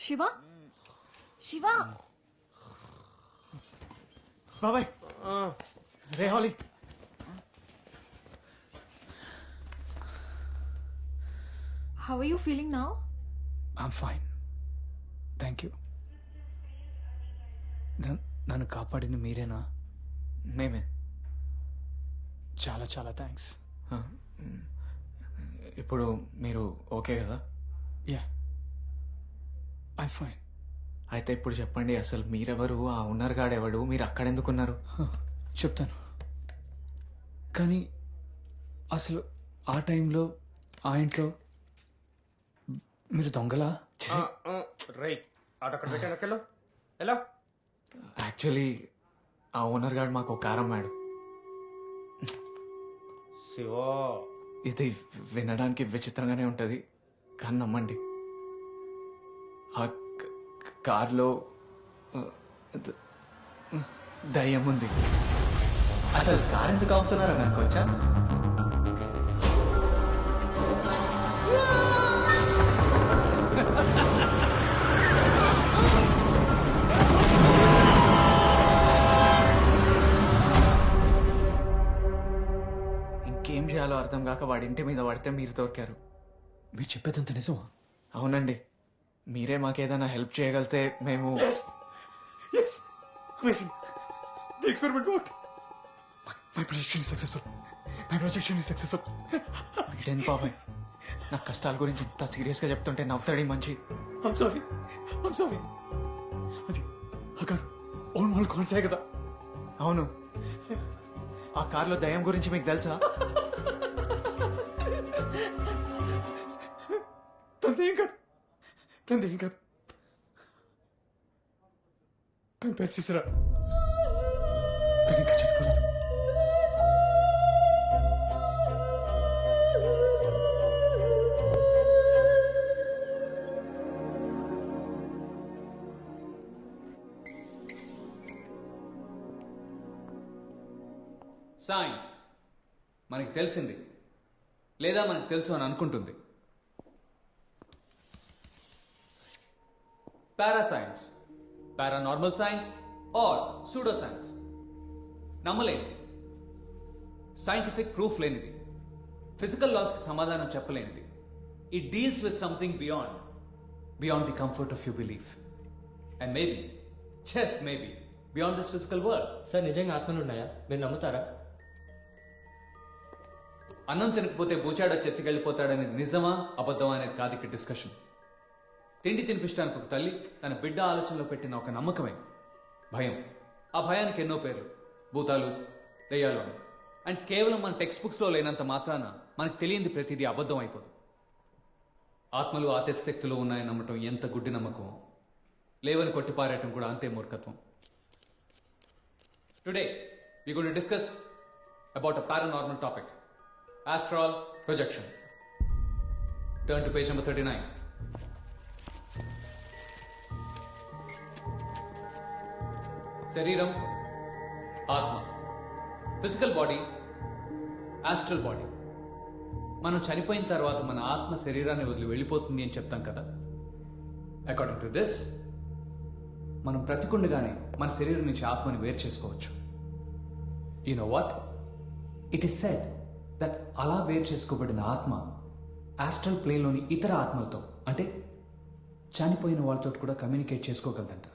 శివ శివ బాబాయ్ రే హాలీ how are you feeling now? I'm fine thank you. నన్ను కాపాడింది మీరేనా? మేమే. చాలా చాలా థ్యాంక్స్. ఇప్పుడు మీరు ఓకే కదా? Yeah I'm fine. అయితే ఇప్పుడు చెప్పండి, అసలు మీరెవరు, ఆ ఉన్నర్ గాడెవడు, మీరు అక్కడెందుకున్నారు? చెప్తాను. కానీ అసలు ఆ టైంలో ఆ ఇంట్లో మీరు దొంగలా? రైట్ అదక్కడ పెట్టాను. ఎలా? యాక్చువల్లీ ఆ ఓనర్ గాడు మాకు ఒక కారం అమ్మాడు. శివా, ఇది వినడానికి విచిత్రంగానే ఉంటుంది, కానీ నమ్మండి, ఆ కార్లో దయ్యం ఉంది. అసలు కార్ ఎందుకు అమ్ముతున్నారని అనుకోవచ్చా? ఇంకేం చేయాలో అర్థం కాక వాడి ఇంటి మీద పడితే మీరు దొరికారు. మీరు చెప్పేదంత నిజమా? అవునండి, మీరే మాకేదైనా హెల్ప్ చేయగలితే మేము. Yes, amazing. The experiment worked. My projection is successful. My projection is successful. వీడేంది బాబాయ్ నా కష్టాల గురించి ఇంత సీరియస్గా చెప్తుంటే నవ్వుతాడు ఈ మంచి. I'm sorry. అది అక్కడ ఓన్ వాళ్ళు కాన్సాయి కదా. అవును, ఆ కార్లో దయ్యం గురించి మీకు తెలుసా? తందేం కాదు తన పేరు సిసిరా. తను ఇంకా చనిపోలేదు. సైన్స్ మనకి తెలిసింది లేదా మనకు తెలుసు అని అనుకుంటుంది. Parascience, paranormal science or pseudo science. నమ్మలేనిది, సైంటిఫిక్ ప్రూఫ్ లేనిది, ఫిజికల్ లాస్కి సమాధానం చెప్పలేనిది. It deals with something beyond the comfort of you belief and maybe, just maybe, beyond this physical world. Sir నిజంగా ఆత్మలు ఉన్నాయా? మీరు నమ్ముతారా? అన్నం తినకపోతే బూచాడో చెత్తికెళ్ళిపోతాడనేది నిజమా అబద్ధమా అనేది కాదు ఇక్కడ డిస్కషన్. తిండి తినిపించడానికి ఒక తల్లి తన బిడ్డ ఆలోచనలో పెట్టిన ఒక నమ్మకమే భయం. ఆ భయానికి ఎన్నో పేర్లు, భూతాలు, దయ్యాలు అని. అండ్ కేవలం మన టెక్స్ట్ బుక్స్లో లేనంత మాత్రాన మనకు తెలియంది ప్రతిదీ అబద్ధం అయిపోదు. ఆత్మలు ఆతేత శక్తులు ఉన్నాయని నమ్మటం ఎంత గుడ్డి నమ్మకం, లేవని కొట్టిపారేయటం కూడా అంతే మూర్ఖత్వం. Today we going to discuss about a paranormal topic, astral projection. Turn to page number 39. శరీరం, ఆత్మ, ఫిజికల్ బాడీ, ఆస్ట్రల్ బాడీ. మనం చనిపోయిన తర్వాత మన ఆత్మ శరీరాన్ని వదిలి వెళ్ళిపోతుంది అని చెప్తాం కదా. అకార్డింగ్ టు దిస్, మనం బ్రతికుండగానే మన శరీరం నుంచి ఆత్మని వేరు చేసుకోవచ్చు. You know what? It is said that అలా వేరు చేసుకోబడిన ఆత్మ ఆస్ట్రల్ ప్లేన్లోని ఇతర ఆత్మలతో, అంటే చనిపోయిన వాళ్ళతో కూడా కమ్యూనికేట్ చేసుకోగలదంట.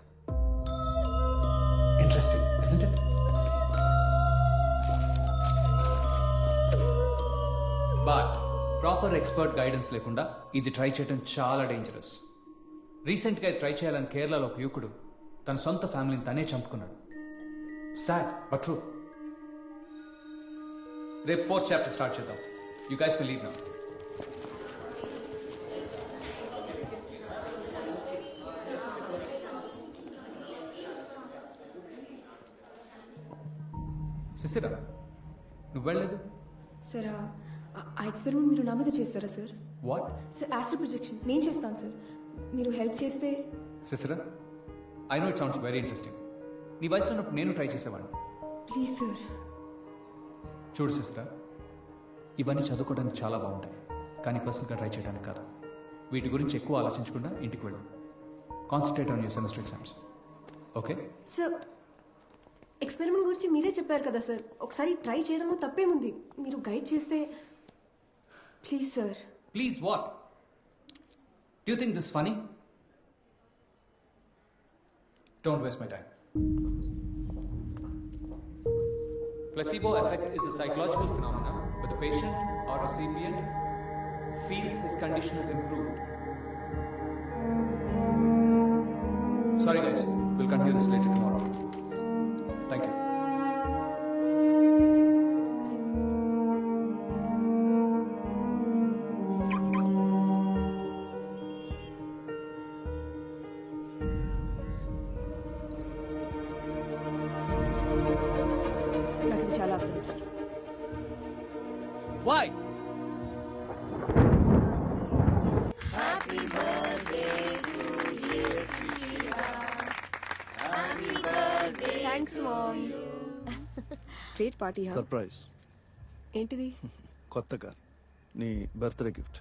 Interesting, isn't it? But proper expert guidance లేకుండా ఇది ట్రై చేయడం చాలా డేంజరస్. రీసెంట్గా ఇది ట్రై చేయాలని కేరళలో ఒక యువకుడు తన సొంత ఫ్యామిలీని తనే చంపుకున్నాడు. Sad but true. రేపు 4th చాప్టర్ స్టార్ట్ చేద్దాం. You guys will leave now. Sisira, నువ్వు వెళ్ళలేదు? సార్ ఆ ఎక్స్పెరిమెంట్ మీరు నా మీద చేస్తారా sir? What? Sir astral projection నేను చేస్తాను సార్. మీరు హెల్ప్ చేస్తే. Sisira, I know it sounds very interesting. నీ వయసులో ఉన్నప్పుడు నేను ట్రై చేసేవాడిని. Please sir. చూడు సిస్టర్, ఇవన్నీ చదువుకోవడానికి చాలా బాగుంటాయి, కానీ పర్సనల్గా ట్రై చేయడానికి కాదు. వీటి గురించి ఎక్కువ ఆలోచించకుండా ఇంటికి వెళ్ళు. Concentrate on your semester exams. Okay? Sir experiment గురించి మీరే చెప్పారు కదా సార్, ఒకసారి ట్రై చేయడంలో తప్పేముంది, మీరు గైడ్ చేస్తే please sir. Please what? Do you think this is funny? Don't waste my time. Placebo effect is a psychological phenomenon where the patient or recipient feels his condition is improved. Sorry guys, we'll continue this later tomorrow. Thank you. నాకు ఇది చాలా అవసరం sir. Why? Thanks mom. Great party. Surprise. ఏంటిది? కొత్త car, నీ birthday gift.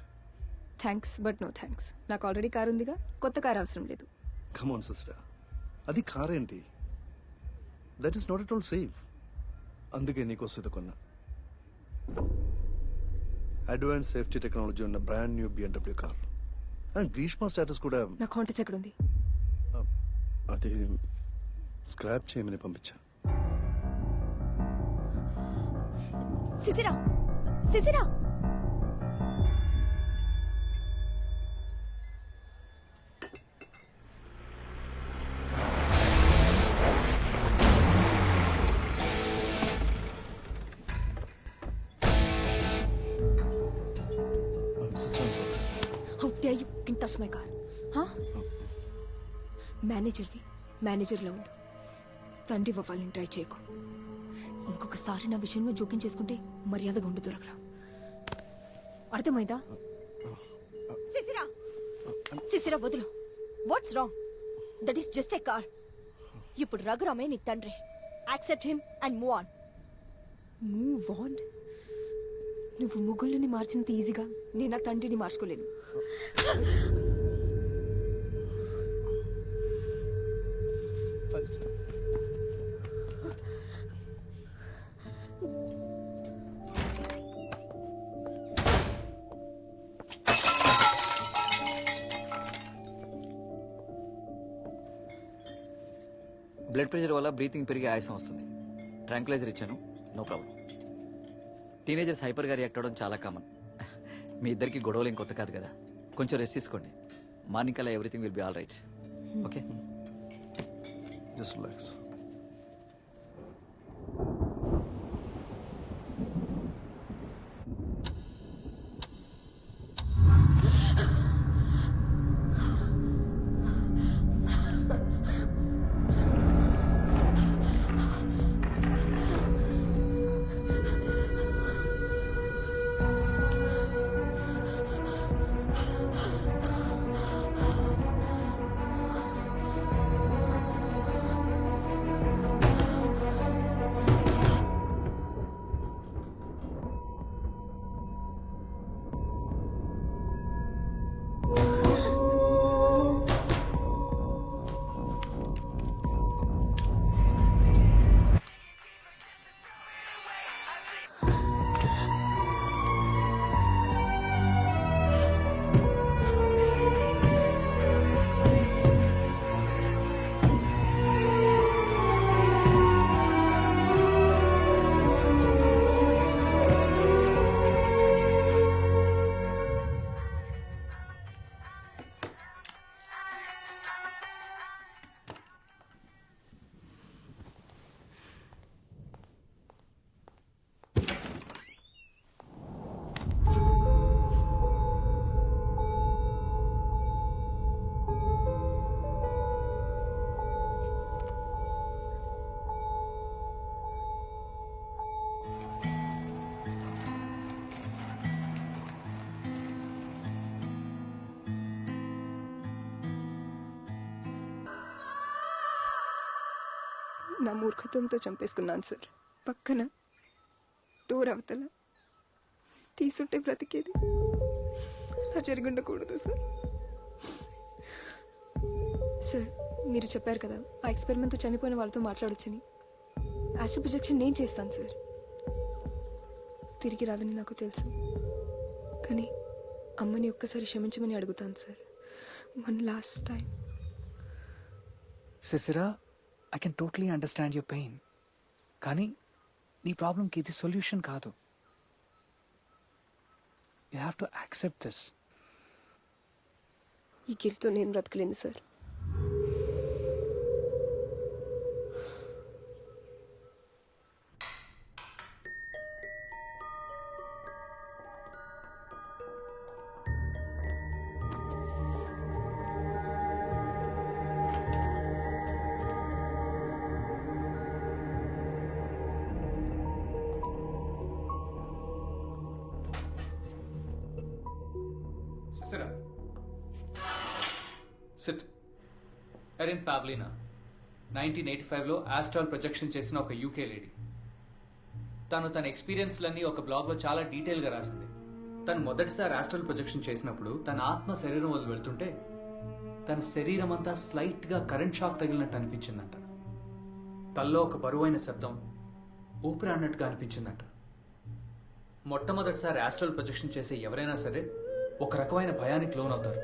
Thanks but no thanks. నాకు already car ఉందిగా, కొత్త కార్ అవసరం లేదు. కమోన్ సిస్టర్, అది కార్ ఏంటి? That is not at all safe. అందుకే నీకోసం ఇది కొన్నా. అడ్వాన్స్ సేఫ్టీ టెక్నాలజీ ఉన్న brand new BMW car. And Greeshma status కూడా నా కాంటాక్ట్స్ ఎక్కడ ఉంది? అది స్క్రాప్ చేయమని పంపించా. సిసిరా, సిసిరా. How dare you fucking touch my car? Huh? మేనేజర్వి, మేనేజర్లో ఉండు. తండ్రి వాళ్ళని ట్రై చేయకు. ఇంకొకసారి నా విషయంలో జోక్యం చేసుకుంటే మర్యాదగా ఉండు దొరకరా. అర్థమైందా? సిసిరా, సిసిరా వదులు. What's wrong? That is just a car. ఇప్పుడు రఘురామే నీ తండ్రి. Accept him and move on. Move on? నువ్వు ముగ్గుల్ని మార్చినంత ఈజీగా నేను నా తండ్రిని మార్చుకోలేను. బ్లడ్ ప్రెషర్ వల్ల బ్రీతింగ్ పెరిగి ఆయాసం వస్తుంది. ట్రాంక్లైజర్ ఇచ్చాను, నో ప్రాబ్లం. టీనేజర్స్ హైపర్గా రియాక్ట్ అవ్వడం చాలా కామన్. మీ ఇద్దరికి గొడవలు ఏం కొత్త కాదు కదా. కొంచెం రెస్ట్ తీసుకోండి. మార్నింగ్ కల్లా everything will be all right. Okay? Just relax. నా మూర్ఖత్వంతో చంపేసుకున్నాను సార్. పక్కన డోర్ అవతల తీసుంటే బ్రతికేది. అలా జరిగి ఉండకూడదు సార్. సార్ మీరు చెప్పారు కదా ఆ ఎక్స్పెరిమెంట్తో చనిపోయిన వాళ్ళతో మాట్లాడొచ్చని యాస్ట్రల్ ప్రొజెక్షన్ నేను చేస్తాను సార్. తిరిగి రాదని నాకు తెలుసు, కానీ అమ్మని ఒక్కసారి క్షమించమని అడుగుతాను sir. One last time. సిసిరా, I can totally understand your pain, కానీ నీ ప్రాబ్లంకి ఇది సొల్యూషన్ కాదు. You have to accept this. ఈ గిల్ట్తో నేను బ్రతకలేను sir. సిసిరా, SIT. Erin పావ్లినా 1985లో Astral projection చేసిన ఒక యూకే లేడీ. తను తన ఎక్స్పీరియన్స్లన్నీ ఒక బ్లాగ్లో చాలా డీటెయిల్గా రాసింది. తను మొదటిసారి ఆస్ట్రల్ ప్రొజెక్షన్ చేసినప్పుడు తన ఆత్మ శరీరం వదిలి వెళ్తుంటే తన శరీరం అంతా స్లైట్గా కరెంట్ షాక్ తగిలినట్టు అనిపించిందంట. తల్లో ఒక బరువైన శబ్దం ఊపిరి అన్నట్టుగా అనిపించిందంట. మొట్టమొదటిసారి ఆస్ట్రల్ ప్రొజెక్షన్ చేసే ఎవరైనా సరే ఒక రకమైన భయానికి లోనవుతారు.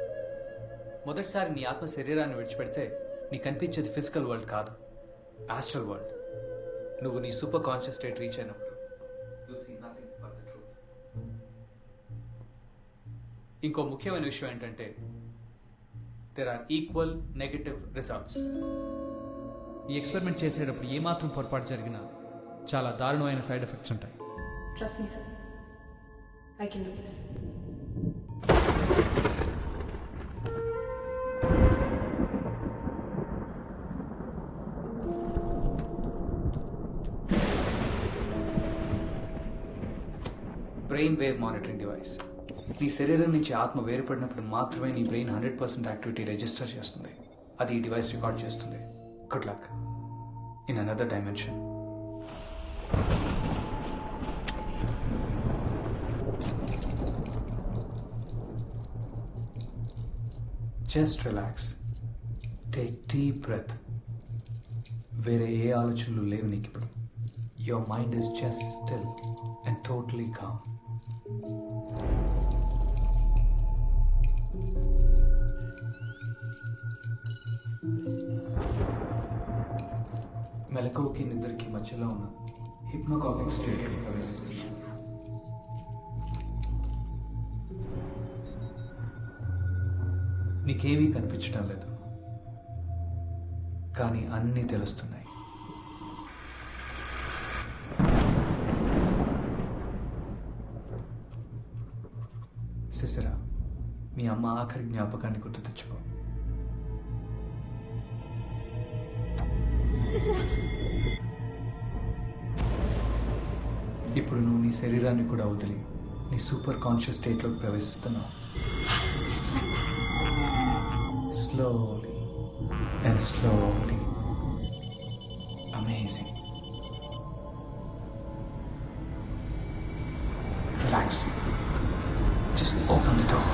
మొదటిసారి నీ ఆత్మ శరీరాన్ని విడిచిపెడితే నీకు కనిపించేది ఫిజికల్ వరల్డ్ కాదు, ఆస్ట్రల్ వరల్డ్. నువ్వు నీ సూపర్ కాన్షియస్ స్టేట్ రీచ్ అయినప్పుడు you'll see nothing but the truth. ఇంకో ముఖ్యమైన విషయం ఏంటంటే there are equal negative results. ఈ ఎక్స్పెరిమెంట్ చేసేటప్పుడు ఏమాత్రం పొరపాటు జరిగినా చాలా దారుణమైన సైడ్ ఎఫెక్ట్స్ ఉంటాయి. Trust me sir, I can do this. Brain wave monitoring device. నీ శరీరం నుంచి ఆత్మ వేరుపడినప్పుడు మాత్రమే నీ బ్రెయిన్ 100% యాక్టివిటీ రిజిస్టర్ చేస్తుంది. అది ఈ డివైస్ రికార్డ్ చేస్తుంది. Good luck in another dimension. Just relax, take deep breath. వేరే ఏ ఆలోచనలు లేవు నీకు ఇప్పుడు. Your mind is just still and totally calm. మెలకువకి నిద్రకి మధ్యలో ఉన్న హిప్నోకానిక్ స్టేట్కి ప్రవేశిస్తుంది. నీకేమీ కనిపించడం లేదు, కానీ అన్నీ తెలుస్తున్నాయి. సిసిరా, మీ అమ్మ ఆఖరి జ్ఞాపకాన్ని గుర్తు తెచ్చుకో. ఇప్పుడు నువ్వు నీ శరీరాన్ని కూడా వదిలి నీ సూపర్ కాన్షియస్ స్టేట్లోకి ప్రవేశిస్తున్నావు. Slowly and slowly. Amazing. Relax. Just open the door.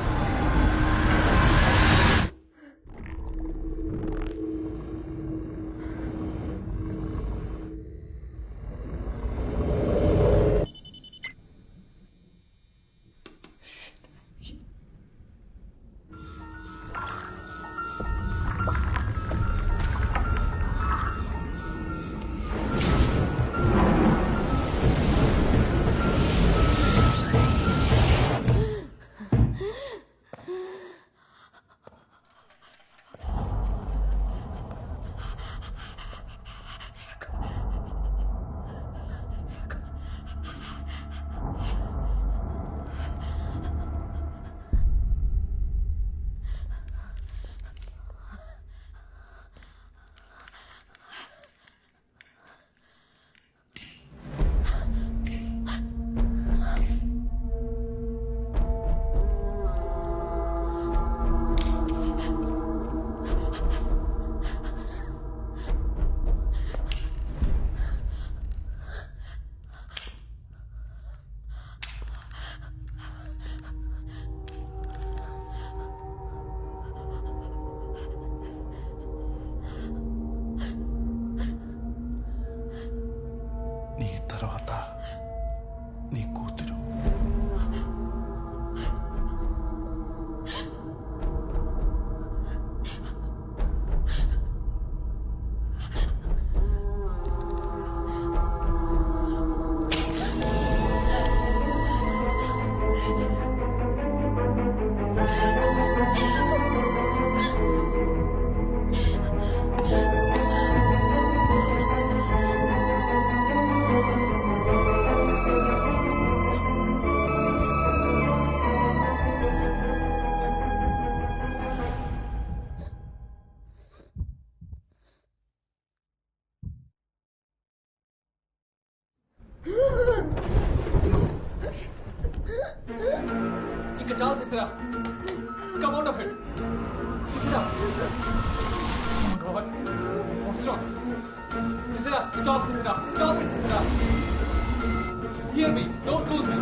ఇంకా చాలు సిసిరా. Come out of it. సిసిరా. Oh God. What's wrong? సిసిరా, stop సిసిరా. Stop it సిసిరా. Hear me. Don't lose me.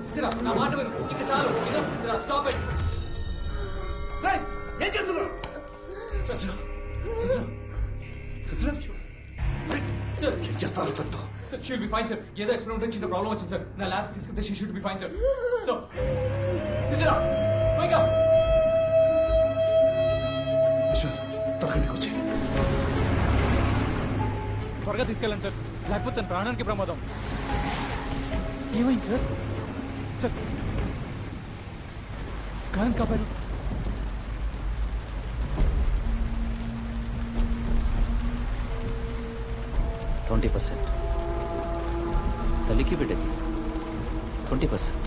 సిసిరా, నా మాట విను. ఇంకా చాలు. Enough సిసిరా. Stop it. ఏం చేస్తున్నావు? సిసిరా, సిసిరా, సిసిరా. Sir. ఏం చేస్తారు తనతో? Sir, she'll be fine, sir. ఏదో ఎక్స్పెరిమెంట్ చిన్న ప్రాబ్లం వచ్చింది సార్. నా ల్యాబ్ తీసుకుంటే she should be fine, sir. So, సిసిరా, wake up. Vishwas, త్వరగా నీకు వచ్చి. త్వరగా తీసుకెళ్ళండి సార్, లేకపోతే తన ప్రాణానికి ప్రమాదం. ఏమైంది సార్? Sir, current కాపారు. 20%. తల్లికి బిడ్డకి 20%.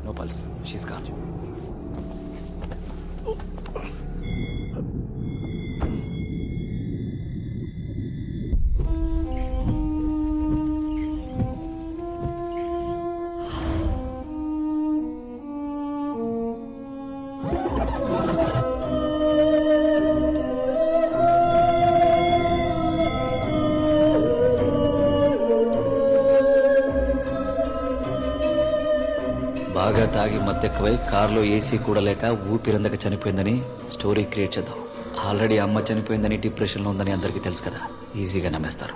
No pulse. She's gone. బాగా తాగి మత్తెక్కువై కారులో ఏసీ కూడా లేక ఊపిరందక చనిపోయిందని స్టోరీ క్రియేట్ చేద్దాం. ఆల్రెడీ అమ్మ చనిపోయిందని డిప్రెషన్లో ఉందని అందరికీ తెలుసు కదా, ఈజీగా నమ్మేస్తారు.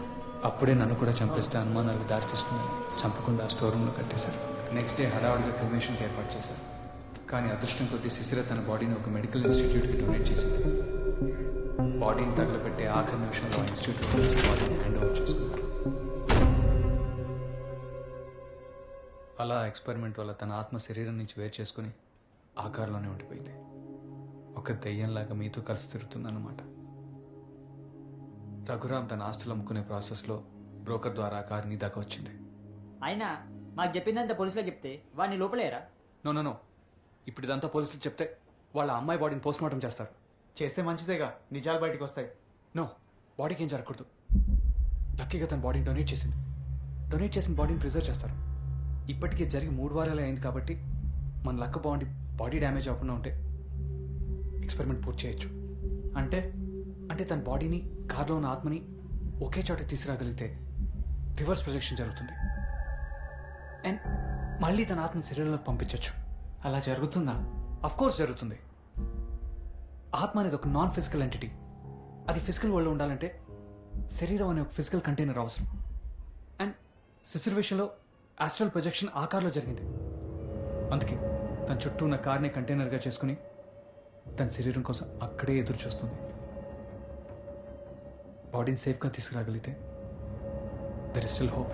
అప్పుడే నన్ను కూడా చంపేస్తే అనుమానాలకు దారితీస్తుంది. చంపకుండా స్టోర్ రూమ్లో కట్టేశారు. నెక్స్ట్ డే హడావుడిగా క్రిమేషన్కి ఏర్పాటు చేశారు. కానీ అదృష్టం కొద్దీ శిశిర తన బాడీని ఒక మెడికల్ ఇన్స్టిట్యూట్కి డొనేట్ చేసింది. బాడీని తగలబెట్టే ఆఖరి నిమిషంలో ఆ ఇన్స్టిట్యూట్ బాడీని హ్యాండ్ ఓవర్ చేసుకున్నారు. అలా ఎక్స్పెరిమెంట్ వల్ల తన ఆత్మ శరీరం నుంచి వేరు చేసుకుని ఆ కారులోనే ఉండిపోయింది. ఒక దెయ్యంలాగా మీతో కలిసి తిరుగుతుందన్నమాట. రఘురామ్ తన ఆస్తులు అమ్ముకునే ప్రాసెస్లో బ్రోకర్ ద్వారా ఆ కారు నీ దాకా వచ్చింది. అయినా మాకు చెప్పిందంతా పోలీసులకు చెప్తే వాడిని లోపలేరా? నో, ఇప్పుడు ఇదంతా పోలీసులకు చెప్తే వాళ్ళ అమ్మాయి బాడీని పోస్ట్ మార్టం చేస్తారు. చేస్తే మంచిదేగా, నిజాలు బయటకు వస్తాయి. నో, బాడీకి ఏం జరగకూడదు. లక్కీగా తన బాడీని డొనేట్ చేసింది. డొనేట్ చేసిన బాడీని ప్రిజర్వ్ చేస్తారు. ఇప్పటికే జరిగి 3 వారాలే అయింది కాబట్టి మన లక్క బాగుండి బాడీ డ్యామేజ్ అవ్వకుండా ఉంటే ఎక్స్పెరిమెంట్ పూర్తి చేయొచ్చు. అంటే తన బాడీని కార్లో ఉన్న ఆత్మని ఒకే చోట తీసుకురాగలిగితే రివర్స్ ప్రొజెక్షన్ జరుగుతుంది. అండ్ మళ్ళీ తన ఆత్మ శరీరంలోకి పంపించవచ్చు. అలా జరుగుతుందా? అఫ్ కోర్స్ జరుగుతుంది. ఆత్మ అనేది ఒక నాన్ ఫిజికల్ ఎంటిటీ. అది ఫిజికల్ వరల్డ్లో ఉండాలంటే శరీరం అనే ఒక ఫిజికల్ కంటైనర్ అవసరం. అండ్ శిశిర్ విషయంలో ఆస్ట్రల్ ప్రొజెక్షన్ ఆ కార్లో జరిగింది. అందుకే తన చుట్టూ ఉన్న కార్ని కంటైనర్గా చేసుకుని తన శరీరం కోసం అక్కడే ఎదురు చూస్తుంది. బాడీని సేఫ్గా తీసుకురాగలిగితే దెర్ ఇస్ స్టిల్ హోప్.